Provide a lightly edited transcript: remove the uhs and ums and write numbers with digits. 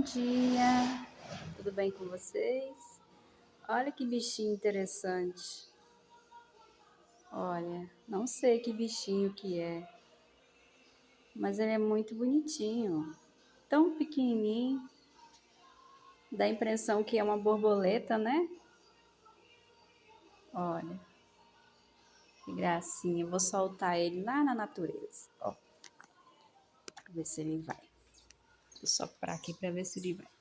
dia, tudo bem com vocês? Olha que bichinho interessante. Olha, não sei que bichinho que é, mas ele é muito bonitinho, tão pequenininho, dá a impressão que é uma borboleta, né? Olha, que gracinha, vou soltar ele lá na natureza, ó, pra ver se ele vai. Vou soprar aqui pra ver se ele vai.